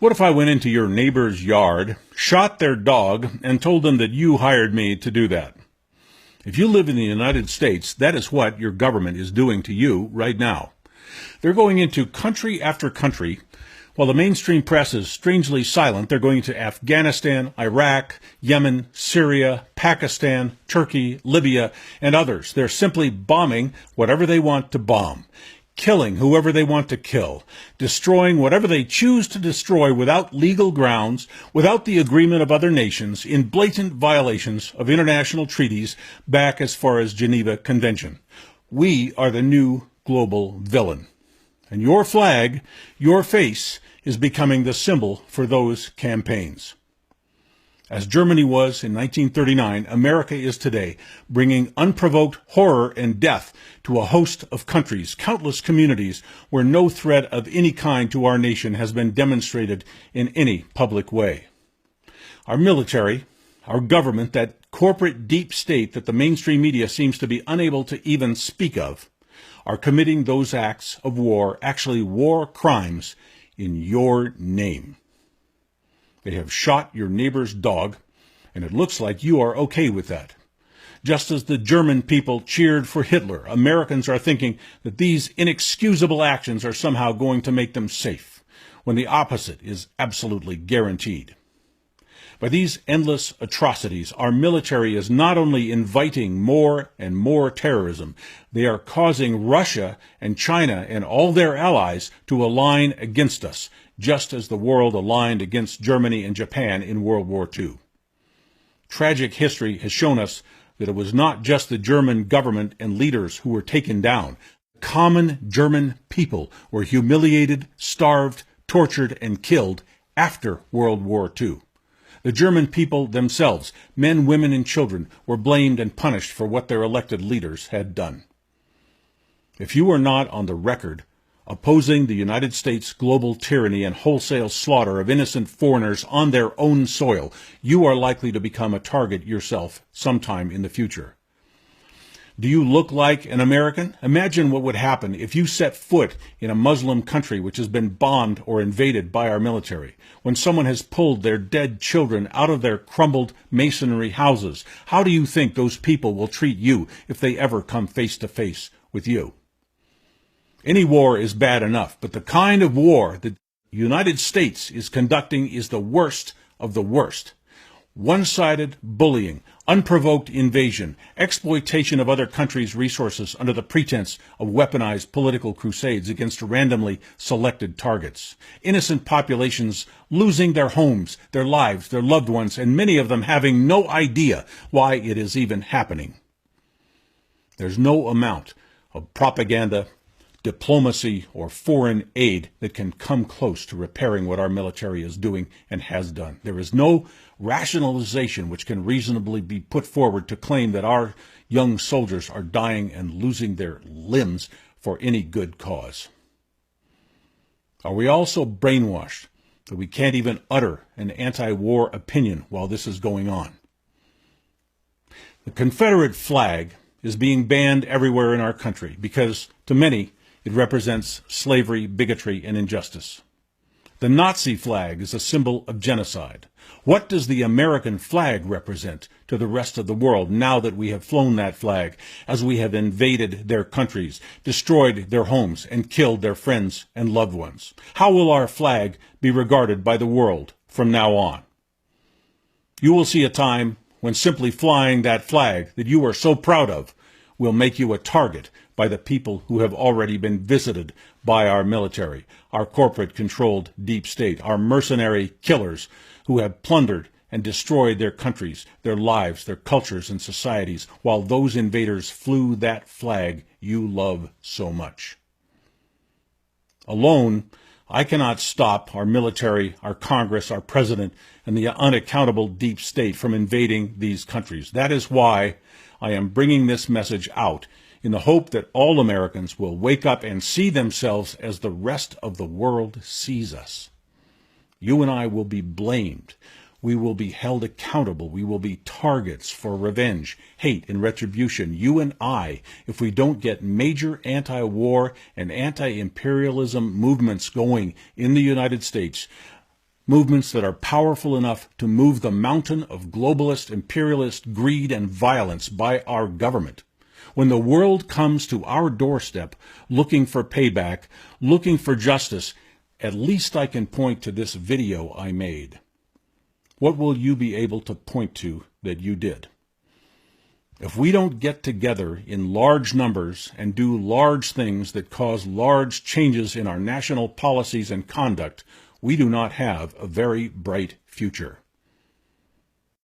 What if I went into your neighbor's yard, shot their dog, and told them that you hired me to do that? If you live in the United States, that is what your government is doing to you right now. They're going into country after country. While the mainstream press is strangely silent, they're going to Afghanistan, Iraq, Yemen, Syria, Pakistan, Turkey, Libya, and others. They're simply bombing whatever they want to bomb, killing whoever they want to kill, destroying whatever they choose to destroy without legal grounds, without the agreement of other nations, in blatant violations of international treaties back as far as Geneva Convention. We are the new global villain. And your flag, your face, is becoming the symbol for those campaigns. As Germany was in 1939, America is today, bringing unprovoked horror and death to a host of countries, countless communities, where no threat of any kind to our nation has been demonstrated in any public way. Our military, our government, that corporate deep state that the mainstream media seems to be unable to even speak of, are committing those acts of war, actually war crimes, in your name. They have shot your neighbor's dog, and it looks like you are okay with that. Just as the German people cheered for Hitler, Americans are thinking that these inexcusable actions are somehow going to make them safe, when the opposite is absolutely guaranteed. By these endless atrocities, our military is not only inviting more and more terrorism, they are causing Russia and China and all their allies to align against us, just as the world aligned against Germany and Japan in World War II. Tragic history has shown us that it was not just the German government and leaders who were taken down. Common German people were humiliated, starved, tortured, and killed after World War II. The German people themselves, men, women, and children, were blamed and punished for what their elected leaders had done. If you are not on the record opposing the United States global tyranny and wholesale slaughter of innocent foreigners on their own soil, you are likely to become a target yourself sometime in the future. Do you look like an American? Imagine what would happen if you set foot in a Muslim country which has been bombed or invaded by our military, when someone has pulled their dead children out of their crumbled masonry houses. How do you think those people will treat you if they ever come face to face with you? Any war is bad enough, but the kind of war that the United States is conducting is the worst of the worst. One-sided bullying, unprovoked invasion, exploitation of other countries' resources under the pretense of weaponized political crusades against randomly selected targets. Innocent populations losing their homes, their lives, their loved ones, and many of them having no idea why it is even happening. There's no amount of propaganda, diplomacy, or foreign aid that can come close to repairing what our military is doing and has done. There is no rationalization which can reasonably be put forward to claim that our young soldiers are dying and losing their limbs for any good cause. Are we also brainwashed that we can't even utter an anti-war opinion while this is going on? The Confederate flag is being banned everywhere in our country because, to many, it represents slavery, bigotry, and injustice. The Nazi flag is a symbol of genocide. What does the American flag represent to the rest of the world now that we have flown that flag, as we have invaded their countries, destroyed their homes, and killed their friends and loved ones? How will our flag be regarded by the world from now on? You will see a time when simply flying that flag that you are so proud of will make you a target by the people who have already been visited by our military, our corporate-controlled deep state, our mercenary killers who have plundered and destroyed their countries, their lives, their cultures, and societies, while those invaders flew that flag you love so much. Alone, I cannot stop our military, our Congress, our president, and the unaccountable deep state from invading these countries. That is why I am bringing this message out, in the hope that all Americans will wake up and see themselves as the rest of the world sees us. You and I will be blamed. We will be held accountable. We will be targets for revenge, hate, and retribution. You and I, if we don't get major anti-war and anti-imperialism movements going in the United States, movements that are powerful enough to move the mountain of globalist, imperialist greed and violence by our government. When the world comes to our doorstep looking for payback, looking for justice, at least I can point to this video I made. What will you be able to point to that you did? If we don't get together in large numbers and do large things that cause large changes in our national policies and conduct, we do not have a very bright future.